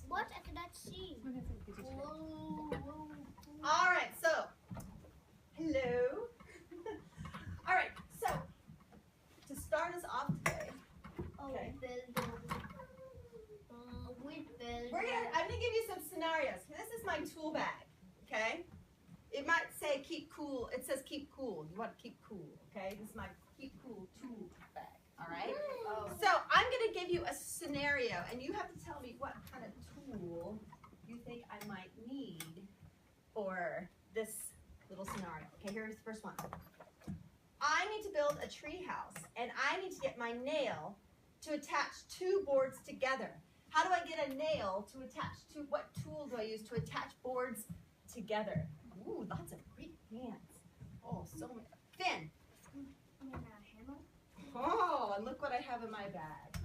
What? I cannot see. All right, so, hello. All right, so, to start us off today, okay. I'm gonna give you some scenarios. This is my tool bag, okay? It might say keep cool. It says keep cool. You want to keep cool, okay? This is my keep cool tool bag, all right? So I'm gonna give you a scenario, and you have to tell me what kind of tool you think I might need for this little scenario. Okay, here's the first one. I need to build a tree house, and I need to get my nail to attach two boards together. How do I get a nail to attach to, what tool do I use to attach boards together? Ooh, lots of great hands. Oh, so many. Finn. Oh, and look what I have in my bag.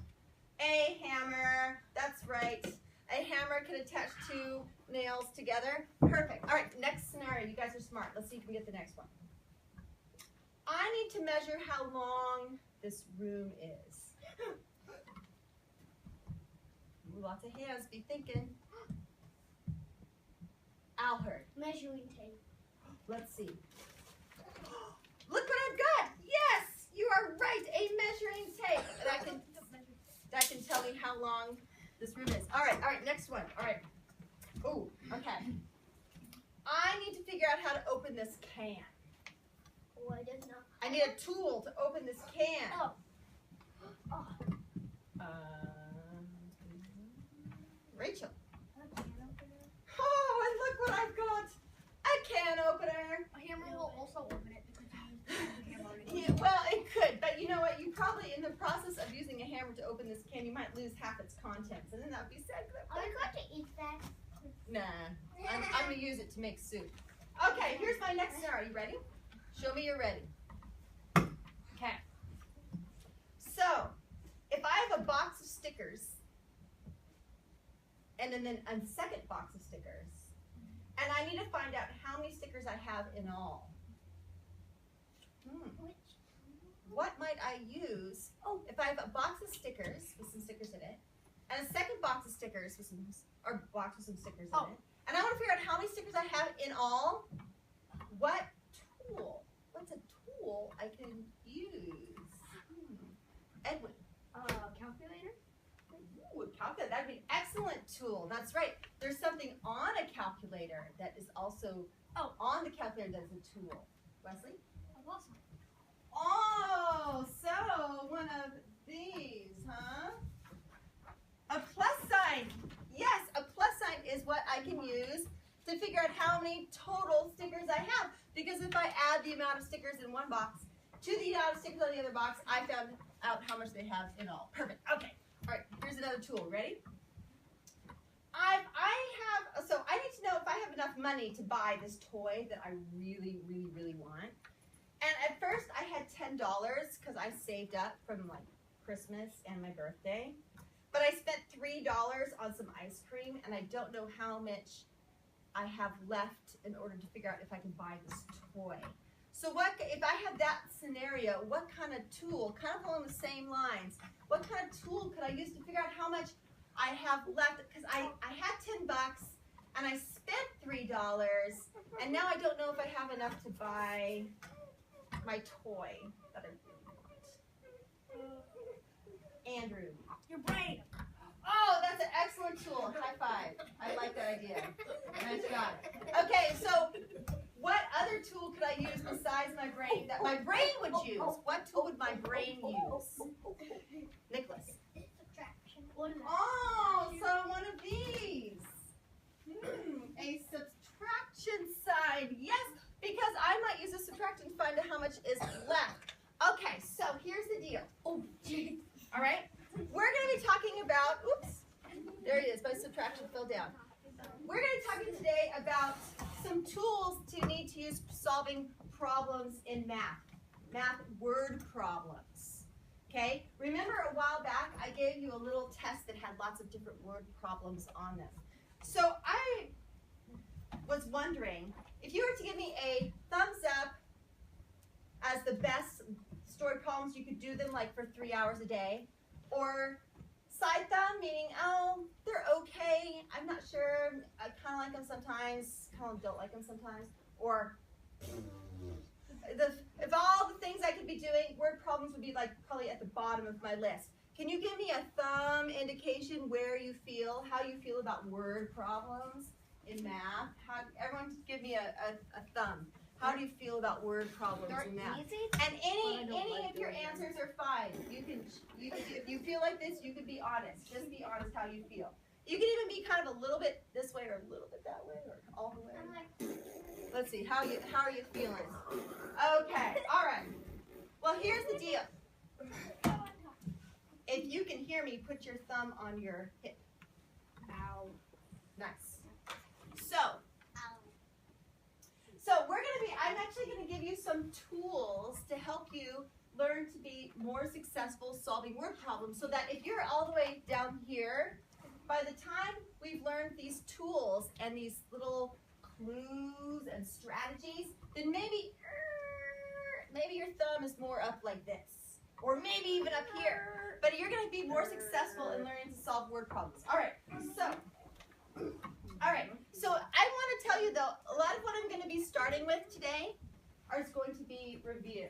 A hammer, that's right. A hammer can attach two nails together. Perfect. All right, next scenario. You guys are smart. Let's see if we can get the next one. I need to measure how long this room is. Ooh, lots of hands. Be thinking. Alherd. Measuring tape. Let's see. Look what I've got. Yes, you are right. A measuring tape. That can tell me how long this room is. All right, next one. All right. Ooh, okay. I need to figure out how to open this can. Oh, I didn't know. I need a tool to open this can. Oh. Rachel. Oh, and look what I've got. A can opener. A hammer will also open it because you use the hammer. Yeah, well, it could, but you know what? You probably, in the process of using a hammer to open this can, you might lose half its contents, and then that would be sad. Are you going to eat that? Nah, I'm going to use it to make soup. Okay, here's my next scenario. You ready? Show me you're ready. Okay. So, if I have a box of stickers, and then a second box of stickers, and I need to find out how many stickers I have in all. What might I use? Oh, if I have a box of stickers with some stickers in it, and a second box of stickers with some, or box with some stickers in it, and I want to figure out how many stickers I have in all. What tool? What's a tool I can use? Edwin. Calculator? Ooh, a calculator. That'd be an excellent tool. That's right. There's something on a calculator that is also on the calculator that is a tool. Wesley? Awesome. Oh, so one of these, huh? A plus sign. Yes, a plus sign is what I can use to figure out how many total stickers I have. Because if I add the amount of stickers in one box to the amount of stickers on the other box, I found out how much they have in all. Perfect. Okay. All right. Here's another tool. Ready? So I need to know if I have enough money to buy this toy that I really, really, really want. And at first I had $10 because I saved up from like Christmas and my birthday. But I spent $3 on some ice cream, and I don't know how much I have left in order to figure out if I can buy this toy. So what if I had that scenario, what kind of tool, kind of along the same lines, what kind of tool could I use to figure out how much I have left? Because I had $10 and I spent $3, and now I don't know if I have enough to buy my toy that I really want. Andrew. Your brain. Oh, that's an excellent tool. High five. I like that idea. Nice job. Okay, so what other tool could I use besides my brain that my brain would use? What tool would my brain use? Nicholas. Subtraction. Oh, so one of these. A subtraction sign. Yes, because I might use a subtraction to find out how much is left. Okay, so here's the deal. Oh, all right. We're going to be talking about, oops, there it is, my subtraction fell down. We're going to be talking today about some tools to need to use solving problems in math word problems. Okay, remember a while back I gave you a little test that had lots of different word problems on them. So I was wondering if you were to give me a thumbs up as the best story problems, you could do them like for 3 hours a day, or Side thumb, meaning, oh, they're okay. I'm not sure. I kind of like them sometimes, kind of don't like them sometimes. Or if all the things I could be doing, word problems would be like probably at the bottom of my list. Can you give me a thumb indication where you feel, how you feel about word problems in math? Everyone just give me a thumb. How do you feel about word problems in math? Easy? And any of your answers are fine. You can if you feel like this, you can be honest. Just be honest how you feel. You can even be kind of a little bit this way or a little bit that way or all the way. Let's see, how are you feeling? Okay, all right. Well, here's the deal. If you can hear me, put your thumb on your hip. Ow. Nice. So I'm actually going to give you some tools to help you learn to be more successful solving word problems so that if you're all the way down here, by the time we've learned these tools and these little clues and strategies, then maybe your thumb is more up like this, or maybe even up here. But you're going to be more successful in learning to solve word problems. All right, so I want to tell you, though, a lot of what I'm going to be starting with today is going to be review.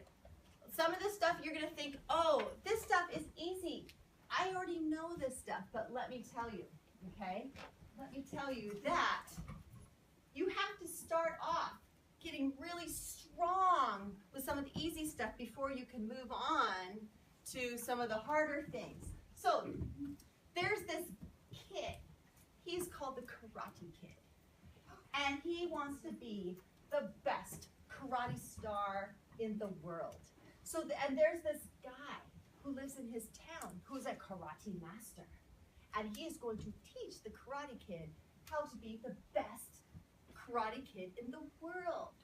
Some of this stuff you're going to think, oh, this stuff is easy. I already know this stuff, but let me tell you, okay? Let me tell you that you have to start off getting really strong with some of the easy stuff before you can move on to some of the harder things. So there's this kid. He's called the Karate Kid. And he wants to be the best karate star in the world. And there's this guy who lives in his town who's a karate master. And he is going to teach the Karate Kid how to be the best Karate Kid in the world.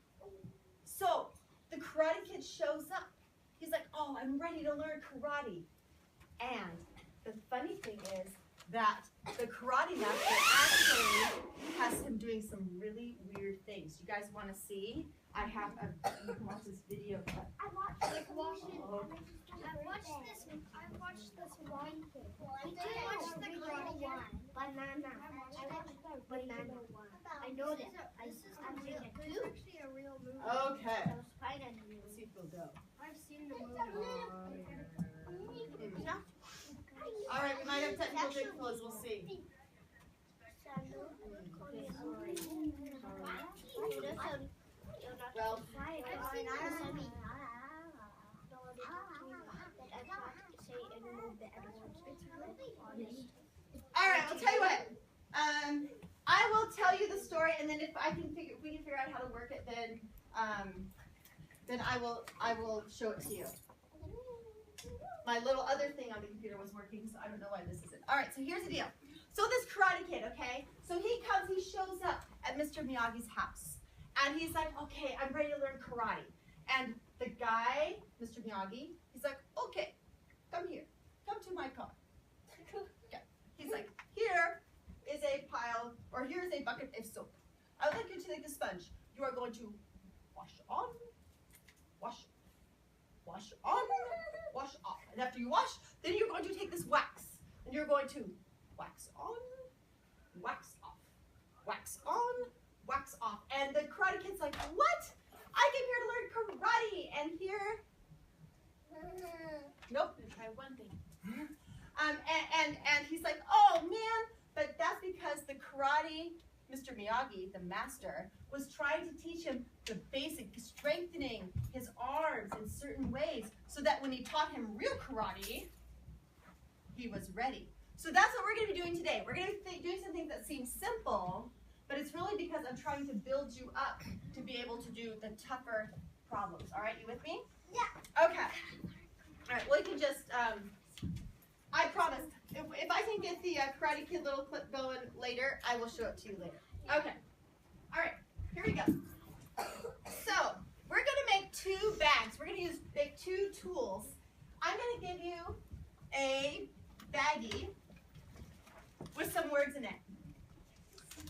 So the Karate Kid shows up. He's like, oh, I'm ready to learn karate. And the funny thing is that the karate master actually has him doing some really weird things. You guys want to see? You can watch this video. I watched this one. I watched this one. We did watch the Karate one. Banana. Banana one. I know this. I'm seeing it too. It's actually a real movie. Okay. Let's see if we'll go. I've seen the movie. All right, we might have technical difficulties. We'll see. Well, all right, I'll tell you what. I will tell you the story, and then if we can figure out how to work it, then I will show it to you. My little other thing on the computer was working, so I don't know why this isn't. All right, so here's the deal. So this Karate Kid, okay? So he shows up at Mr. Miyagi's house, and he's like, okay, I'm ready to learn karate. And the guy, Mr. Miyagi, he's like, okay, come here. Come to my car. Okay. He's like, here is a pile, or here's a bucket of soap. I would like you to take the sponge. You are going to wash on, wash on, wash off. And after you wash, then you're going to take this wax, and you're going to wax on, wax off, wax on, wax off. And the Karate Kid's like, what? I came here to learn karate, and here, nope. Try one thing. And he's like, oh man, but that's because the karate, Mr. Miyagi, the master, was trying to teach him the basic, strengthening his arms in certain ways so that when he taught him real karate, he was ready. So that's what we're going to be doing today. We're going to be doing some things that seem simple, but it's really because I'm trying to build you up to be able to do the tougher problems. All right, you with me? Yeah. Okay. All right, well, you can just, I promise, if I can get the Karate Kid little clip going later, I will show it to you later. Okay. All right, here we go. So, we're going to make two bags. We're going to make two tools. I'm going to give you a baggie with some words in it.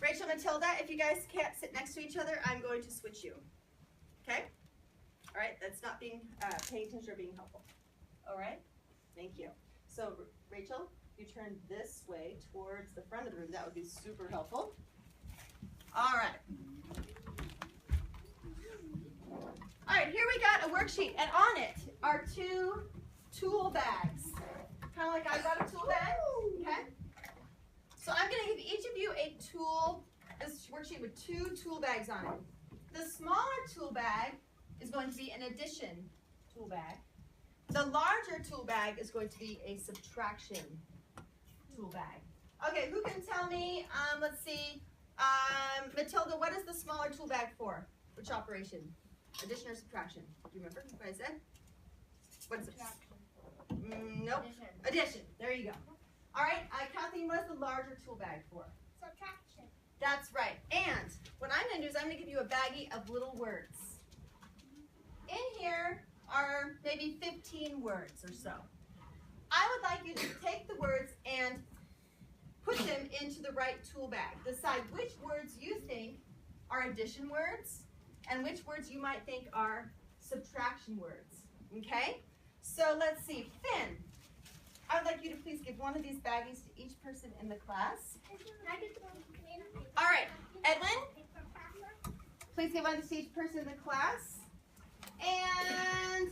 Rachel, Matilda, if you guys can't sit next to each other, I'm going to switch you. Okay? All right, that's not being paying attention or being helpful. All right? Thank you. So, Rachel, you turn this way towards the front of the room, that would be super helpful. All right. All right, here we got a worksheet, and on it are 2 tool bags. Kind of like I got a tool bag, okay? So I'm going to give each of you a tool, this worksheet with 2 tool bags on it. The smaller tool bag is going to be an addition tool bag. The larger tool bag is going to be a subtraction tool bag. Okay, who can tell me, let's see, Matilda, what is the smaller tool bag for? Which operation? Addition or subtraction? Do you remember what I said? What is it? Nope. Addition. There you go. All right, Kathleen, what is the larger tool bag for? Subtraction. That's right. And what I'm going to do is I'm going to give you a baggie of little words. In here are maybe 15 words or so. I would like you to take the words and put them into the right tool bag. Decide which words you think are addition words and which words you might think are subtraction words. Okay? So let's see. Finn, I would like you to please give one of these baggies to each person in the class. All right. Edwin, please give one to each person in the class. And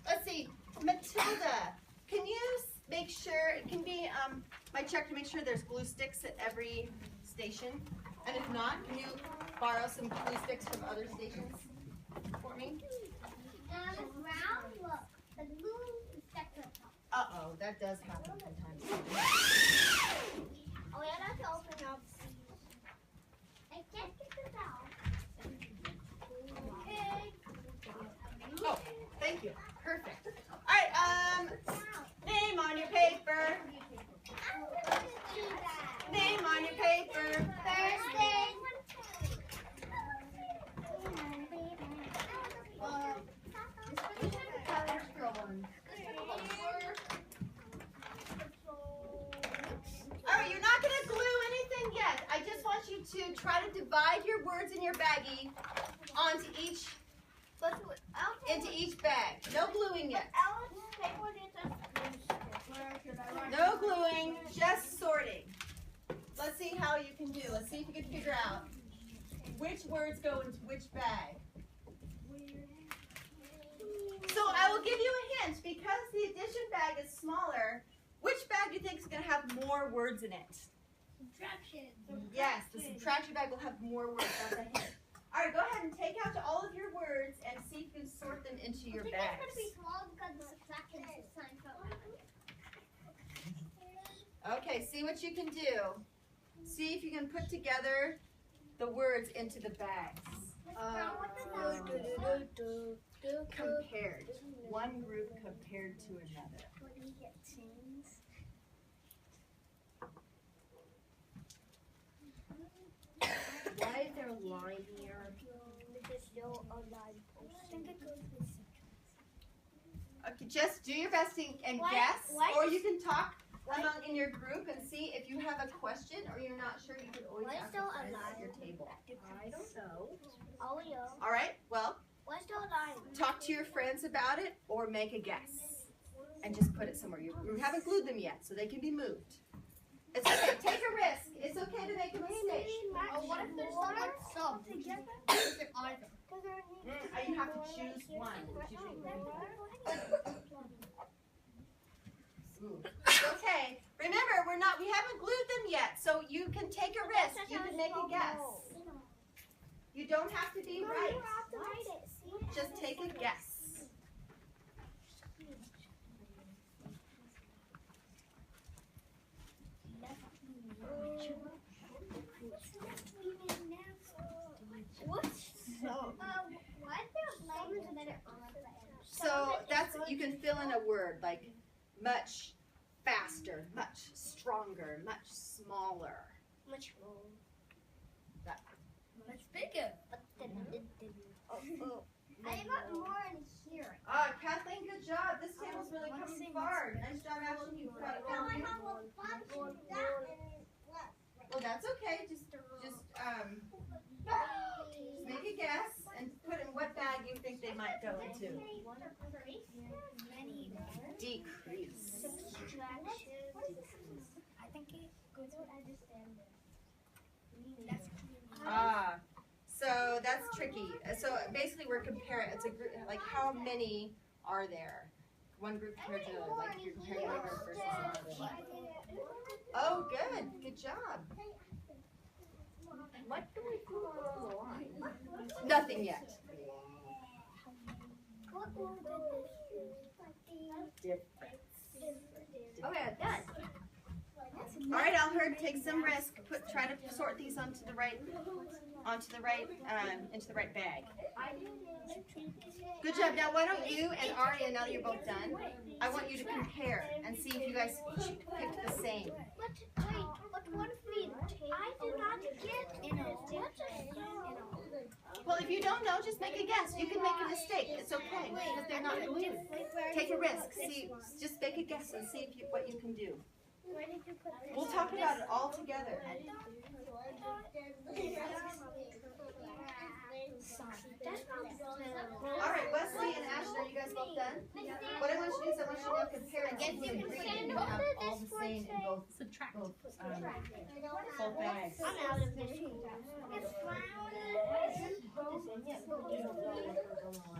let's see. Matilda, can you make sure, it can be my check to make sure there's glue sticks at every station? And if not, can you borrow some glue sticks from other stations for me? Look, the glue is stuck to the top. Uh-oh, that does happen sometimes. Oh, yeah, that's to open up. I can't get this out. Okay. Oh, thank you. Perfect. All right, name on your paper. Name on your paper. Thursday. All right, you're not going to glue anything yet. I just want you to try to divide your words in your baggie onto into each bag. No gluing yet. No gluing, just sorting. Let's see how you can do. Let's see if you can figure out which words go into which bag. So I will give you a hint. Because the addition bag is smaller, which bag do you think is going to have more words in it? Subtraction. Yes, the subtraction bag will have more words. That's a hint. All right, go ahead and take out all of your words and see if you can sort them into your bags. It's going to be small because the subtraction is signed for. Okay, see what you can do. See if you can put together the words into the bags. Compared. One group compared to another. Why is there a line here? There's still a line post. I think it goes with subtraction. Okay, just do your best and guess, or you can talk among in your group and see if you have a question or you're not sure. You can always ask a friend at your table. I don't know. Oh, yeah. All right. Well, What's the line? talk to your friends about it or make a guess, and just put it somewhere. You haven't glued them yet, so they can be moved. It's okay. Take a risk. It's okay to make a mistake. Oh, what if there's someone sub together? Is it either? You have to choose one. It's okay. Remember, we haven't glued them yet, so you can take a risk. You can make a guess. You don't have to be right. Just take a guess. So that's, you can fill in a word like much faster, much stronger, much smaller. Much more. That. Much bigger. I got more in here. Kathleen, good job. This table's really coming far. Nice job, Ashley. You've got it. Well, that's okay. Just make a guess and put in what bag you think they might go into. Decrease. I think it goes with understand this. So that's tricky. So basically we're comparing, it's a group, like how many are there? One group compared to another, like you're comparing one group versus another. Oh, good job. What do we do along the line? Nothing yet. Okay, done. All right, Alherd, take some risk. Try to sort these into the right bag. Good job. Now, why don't you and Aria, now that you're both done, I want you to compare and see if you guys picked the same. But what if we take? I did not get Well, if you don't know, just make a guess. You can make a mistake. It's okay because they're not glued. Take a risk. See, just make a guess and see what you can do. We'll talk about it all together. All right, Wesley and Ashley, are you guys both done? What I want you to do is I want you to now compare and see if you agree that you have all the same in both bags.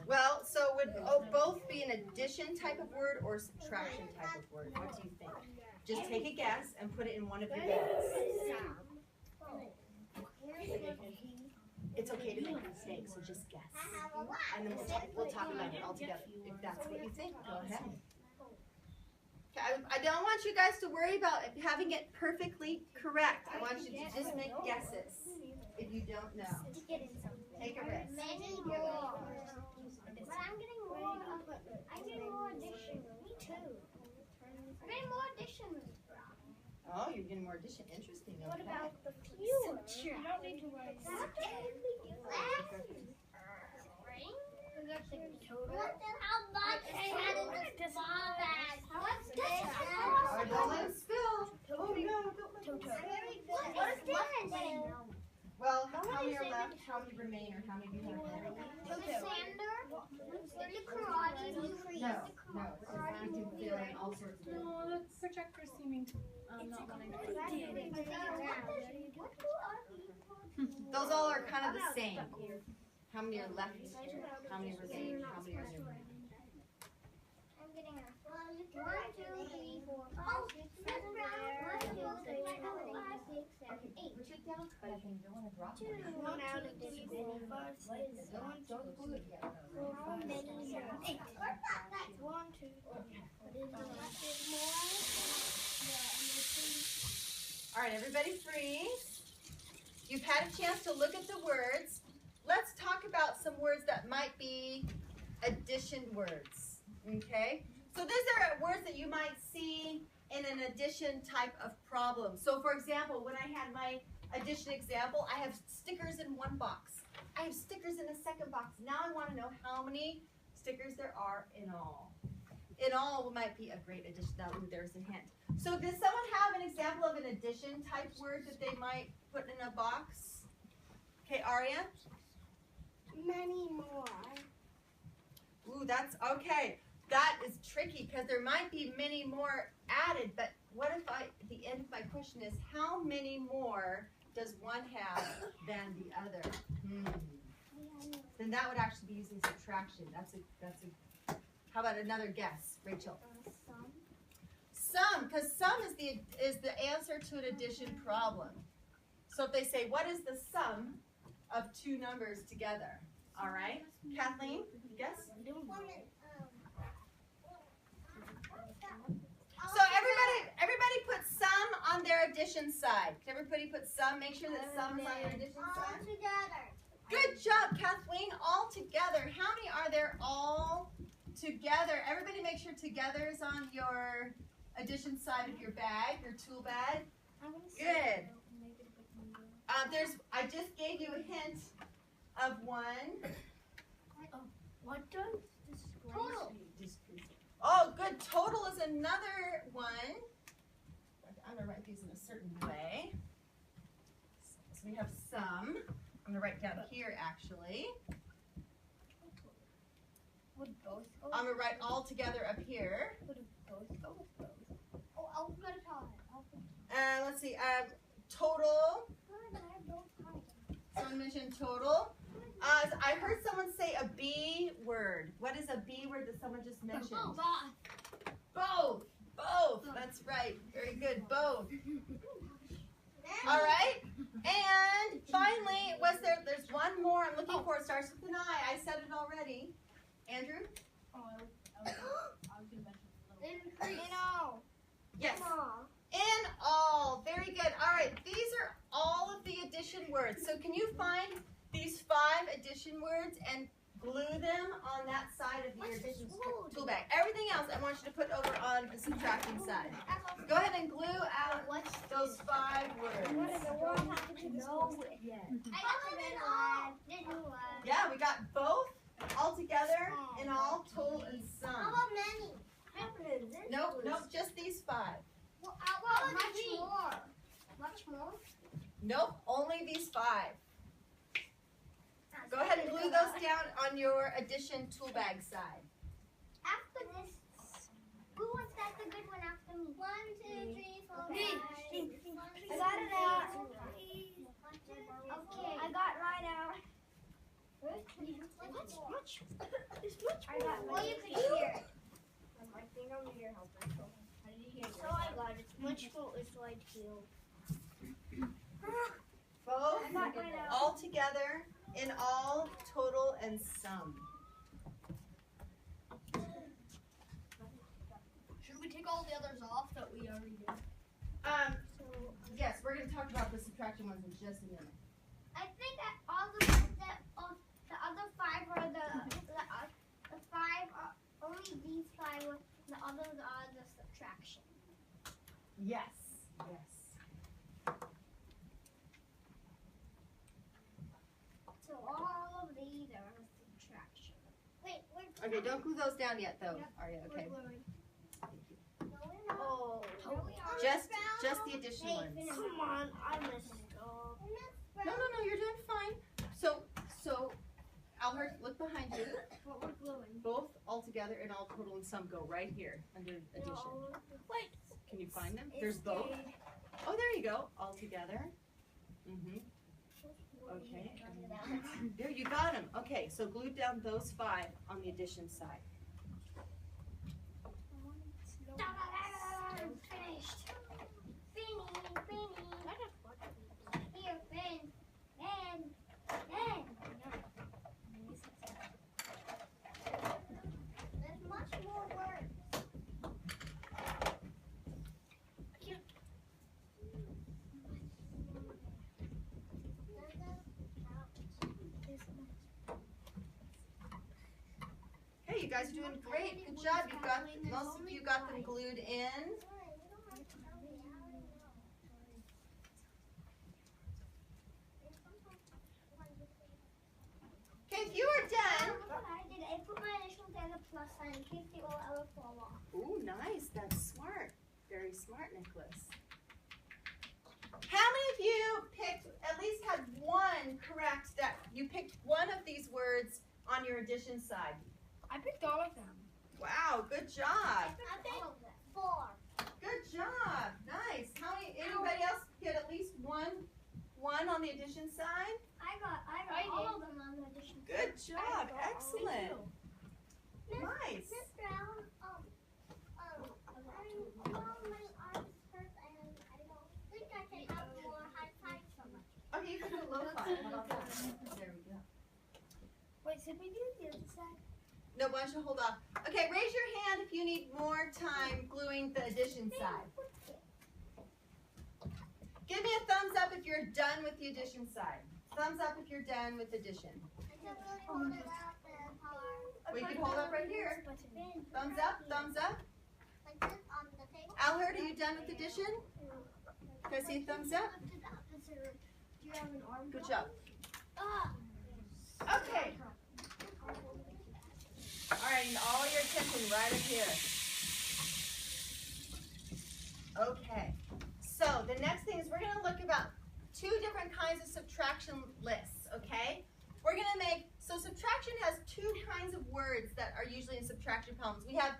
Well, so would both be an addition type of word or subtraction type of word? What do you think? Just take a guess and put it in one of your bags. It's okay to make mistakes, so just guess. And then we'll talk about it all together. If that's what you think, go ahead. Okay, I don't want you guys to worry about having it perfectly correct. I want you to just make guesses if you don't know. Take a risk. But I'm getting more. I'm getting more addition. Me too. I'm getting more addition. Oh, you're getting more addition. Interesting. Okay. What about the future? You don't need to worry. What then? How much added this ball bag? What's this? Don't let it spill. Oh no, don't let it spill. What is this? Well, how many are left? How many remain? Or how many do you have left? The sander, the karate, No, you can fill in all sorts of things. No, the projector's seeming not wanting to. Those all are kind of the same. How many are left? How many remain? How many are new? I'm getting a 1, 2, 3, 4, 5, 6, 7, 8. Push it down, but you don't want to drop it. 1, 2, 3, 4, 5, 6, 7, 8. 1, 2, 3. All right, everybody freeze. You've had a chance to look at the words. Let's talk about some words that might be addition words, okay? So these are words that you might see in an addition type of problem. So for example, when I had my addition example, I have stickers in one box. I have stickers in a second box. Now I want to know how many stickers there are in all. In all might be a great addition. Now, there's a hint. So does someone have an example of an addition type word that they might put in a box? Okay, Aria? Many more. Ooh, that's okay. That is tricky because there might be many more added, but what if the end of my question is, how many more does one have than the other? Then that would actually be using subtraction. How about another guess, Rachel? Some, because some is the answer to an addition problem. So if they say, what is the sum of two numbers together? All right, Kathleen, guess? So everybody put some on their addition side. Can everybody put some? Make sure that some is on your addition side. Together. Good job, Kathleen. All together. How many are there all together? Everybody make sure together is on your addition side of your bag, your tool bag. Good. I just gave you a hint of one. What does Total. Oh, good. Total is another one. I'm going to write these in a certain way. So we have some. I'm going to write down here, actually. Would both go? I'm going to write all together up here. Would both go with both? let's see, total. Someone mentioned total. I heard someone say a B word. What is a B word that someone just mentioned? Both. Both. That's right. Very good. Both. All right. And finally, there's one more I'm looking for. It starts with an I. I said it already. Andrew? Oh, I was going to mention Yes. In all. Very good. All right. These are all of the addition words. So can you find these 5 addition words and glue them on that side of your addition tool bag? Everything else I want you to put over on the subtracting side. Go ahead and glue out those 5 words. Yeah, we got both all together in all, total, and sum. Nope, just these 5. Much more? Nope, only these 5. Go ahead and glue those down on your addition tool bag side. After this, who wants that the good one after me? 1, 2, 3, 4, 5. I got it out. Okay. I got mine out. I got Well, you could hear it. I think I'm your helper. How did you hear it? So I got it. Much more is like you. Both I got mine out. all together in all, total, and sum. Should we take all the others off that we already did? Yes, we're going to talk about the subtraction ones in just a minute. I think that all the other 5 are the 5 are only these 5 are the others are the subtraction. Yes. So all of these are subtraction. Wait, Okay, don't glue those down yet, though. Are you okay? Oh, Just the addition ones. Come on, I messed up. No, you're doing fine. So, Albert, look behind you. What we're gluing. Both all together and all, total, and sum go right here under addition. Wait. Can you find them? There's both. Oh, there you go. All together. Okay. There, you got them. Okay, so glue down those 5 on the addition side. Finished. Here, fin. There's much more words. Hey, you guys are doing great. Good job. Most of you got them glued in. Okay, if you are done. I put my initials as a plus sign in case they all ever fall off. Ooh, nice. That's smart. Very smart, Nicholas. How many of you at least had one correct that you picked one of these words on your addition side? I picked all of them. Wow, good job. I picked 4. Good job. Nice. Anybody else get at least one on the addition side? I got all of them on the addition. Good job. Excellent. Nice. Okay, you can do a low five. How about that? There we go. Wait, should we do the other side? No, why don't you hold off? Okay, raise your hand if you need more time gluing the addition side. Give me a thumbs up if you're done with the addition side. Thumbs up if you're done with addition. We can hold up right here. Thumbs up, thumbs up. Albert, are you done with addition? Can I see a thumbs up? Good job. Okay. All right, and all your attention right up here. Okay. So the next thing is we're going to look about 2 different kinds of subtraction lists, okay? We're going to make, so subtraction has 2 kinds of words that are usually in subtraction problems. We have,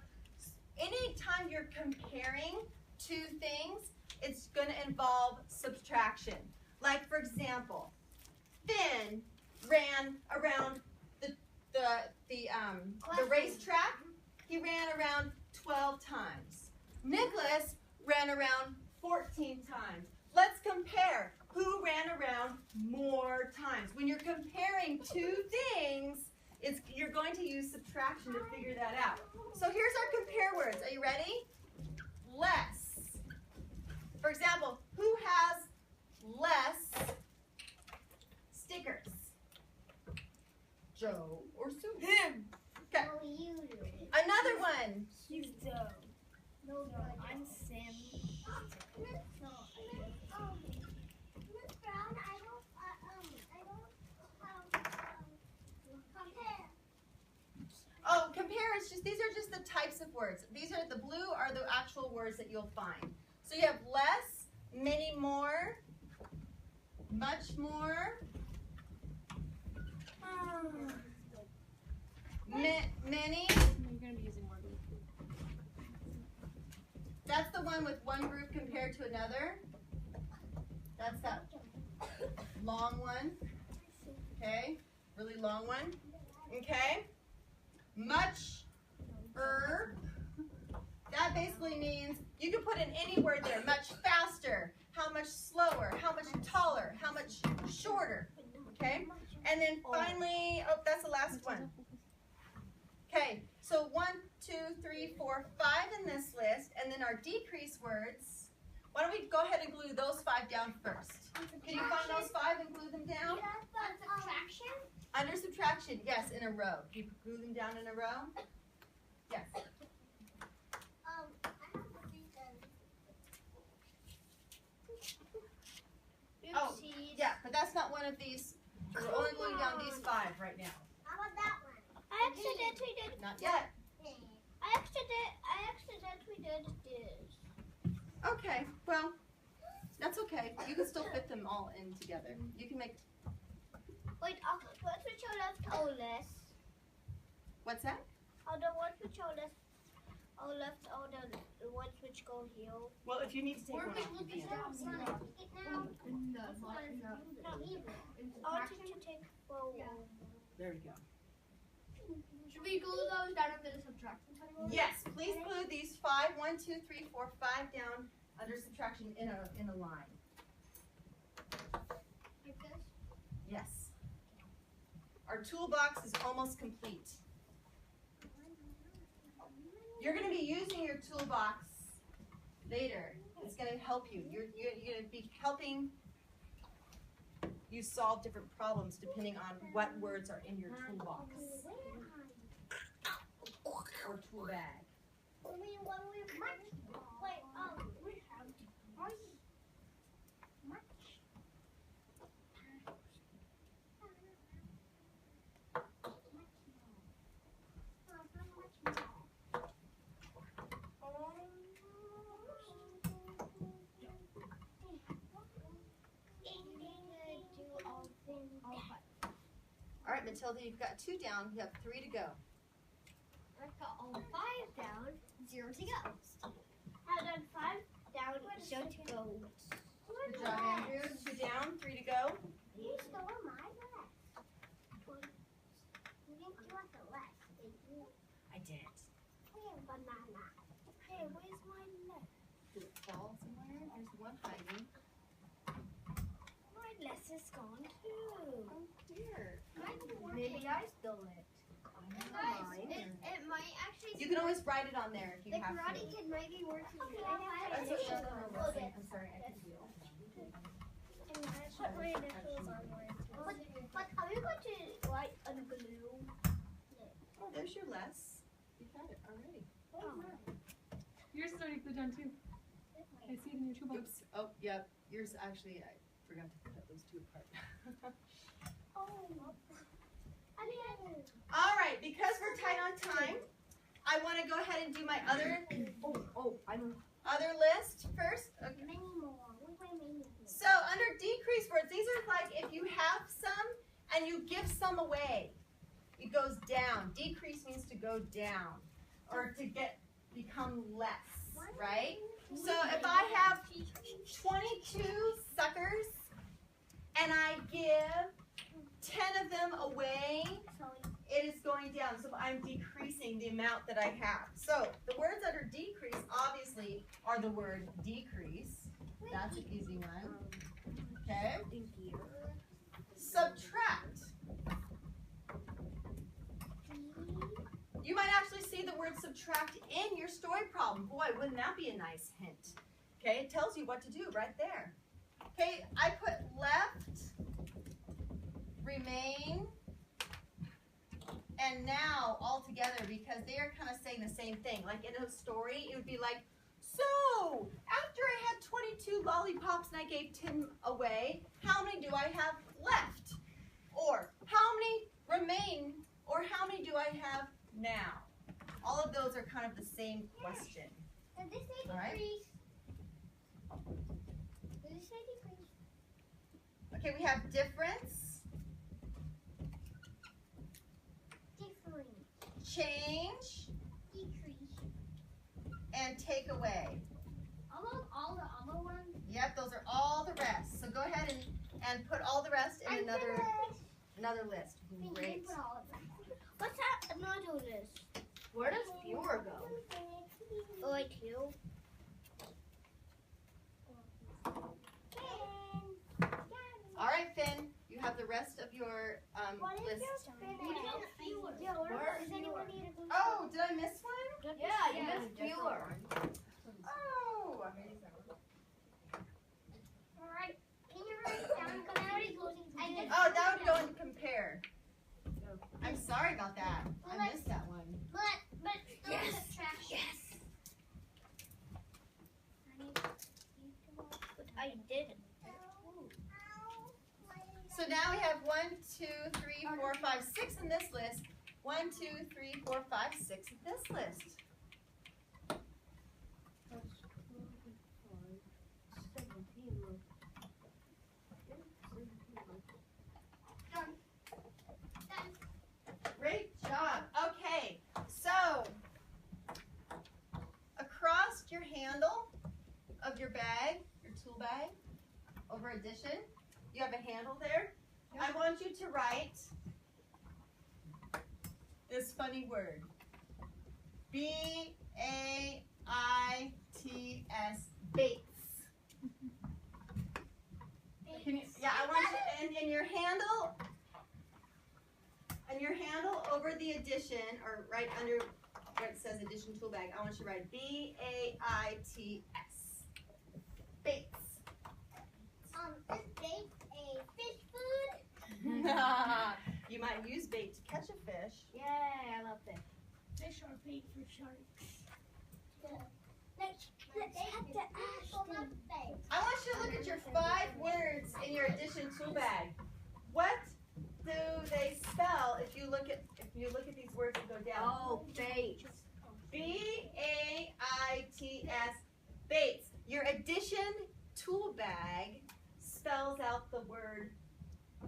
any time you're comparing 2 things, it's going to involve subtraction. Like, for example, Finn ran around the racetrack. He ran around 12 times. Nicholas ran around 14 times. Let's compare who ran around more times. When you're comparing two things, you're going to use subtraction to figure that out. So here's our compare words. Are you ready? Less. For example, who has less stickers? Joe or Sue? Him. Okay. No, you do it. Another one. He's Joe. No, I'm Sam. No, Miss Brown, I don't compare. Oh, compare is just, these are just the types of words. These are, the blue are the actual words that you'll find. So you have less, many more, much more, many. You're going to be using more blue. That's the one with one group compared to another. That's that long one. Okay, really long one. Okay, much. That basically means you can put in any word there. Much faster, how much slower, how much taller, how much shorter. Okay, and then finally, oh, that's the last one. Okay, so 1, 2, 3, 4, 5 in this list, and then our decrease words. Why don't we go ahead and glue those 5 down first? Can you find those 5 and glue them down? Subtraction? Under subtraction, yes, in a row. Can you glue them down in a row? Yes. I have to read them. Oh, yeah, but that's not one of these. We're only gluing down these 5 right now. How about that one? I accidentally did. Not yet. I accidentally did this. Okay, well, that's okay. You can still fit them all in together. You can make, Wait, what's which are left or less? what's that? Are the ones which are left or left or the ones which go here? Well, if you need to take one off, you Take can. it now. I wanted to take both. There we go. Should we glue those down under the subtraction table? Yes, please glue these 5, 1, 2, 3, 4, 5 down under subtraction in a line. Like this? Yes. Our toolbox is almost complete. You're going to be using your toolbox later. It's going to help you. You're going to be helping you solve different problems depending on what words are in your toolbox or tool bag. All right, Matilda, you've got 2 down. You have 3 to go. I've got all 5 down, 0 to go. I've done 5 down, 0 to go. Good job, Andrew. 2 down, 3 to go. You stole my list. You didn't give us a list, did you? I did. Hey, banana. Hey, where's my left? Did it fall somewhere? There's one hiding. My left is gone too. Oh, dear. Maybe I stole it. It might actually. You can always write it on there if you The have Karate to. Kid might be working. That's okay. I'm sorry, I can do it. Put my initials on mine too. But are you going to White and blue. Oh, there's your less. You got it already. Yours is already glued down too. I see it in your toolbox. Oops. Oh, yep. Yours actually, I forgot to cut those 2 apart. All right, because we're tight on time, I want to go ahead and do my other list first. Okay. Many more. So under decrease words, these are like if you have some and you give some away, it goes down. Decrease means to go down or to become less, right? So if I have 22 suckers and I give 10 of them away, it is going down. So I'm decreasing the amount that I have. So the words that are decrease obviously are the word decrease. That's an easy one. Okay. Subtract. You might actually see the word subtract in your story problem. Boy, wouldn't that be a nice hint? Okay, it tells you what to do right there. Okay, I put left, remain, and now all together because they are kind of saying the same thing. Like in a story, it would be like, so after I had 22 lollipops and I gave 10 away, how many do I have left? Or how many remain? Or how many do I have now? All of those are kind of the same question. Did this say All right. decrease? Did it say decrease? Okay, we have difference, Different. change, Decrease. and take away. Almost all the other ones. Yep, those are all the rest. So go ahead and put all the rest in another list. Great. What's that? Another list. Where does fewer go? Oh, I do. All right, Finn, you have the rest of your list. Oh, did I miss one? Yeah, you missed fewer. Oh. Alright. Can you write it down? Because I already closing. Oh, that would go into compare. I'm sorry about that. I missed that one. But still Yes. subtraction. I didn't. So now we have 1, 2, 3, 4, 5, 6 in this list. 1, 2, 3, 4, 5, 6 in this list. Great job. Okay, so across your handle of your bag, your tool bag, over addition, you have a handle there. I want you to write this funny word. B-A-I-T-S, Bates. Can you, yeah, I want you, and your handle, over the addition, or right under where it says addition tool bag, I want you to write B-A-I-T-S. Bates. Is bait a fish food? You might use bait to catch a fish. Yay, I love this. Fish are bait for sharks. Let's have to ask them. I want you to look at your 5 words in your addition tool bag. What do they spell if you look at these words that go down? Oh, Bates. B-A-I-T-S, Bates. Your addition tool bag spells out the word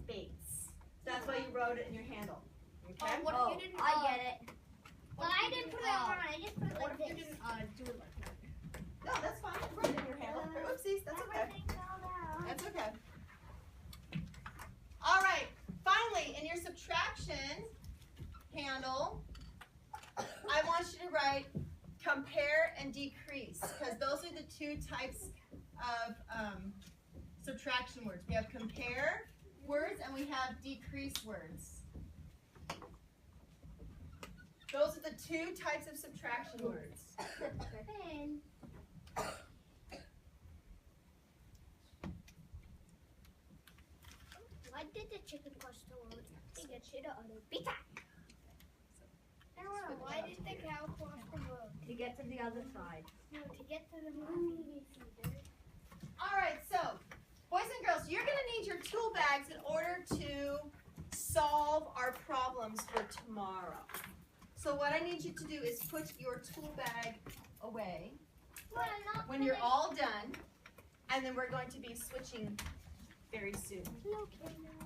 Bates. That's why you wrote it in your handle. Okay? What if you didn't? I get it. But I didn't put it on. I just put it What like if you this. didn't do it like that? No, that's fine. Write it in your handle. Oopsies, that's okay. That's okay. All right. Finally, in your subtraction handle, I want you to write compare and decrease, because those are the 2 types of subtraction words. We have compare words and we have decrease words. Those are the 2 types of subtraction words. Why did the chicken cross the road? To get to the other pizza. Why did the cow cross the road? To get to the other side. No, to get to the movie theater. All right, so boys and girls, you're going to need your tool bags in order to solve our problems for tomorrow. So what I need you to do is put your tool bag away But I'm not when you're all done, and then we're going to be switching very soon. Okay, now.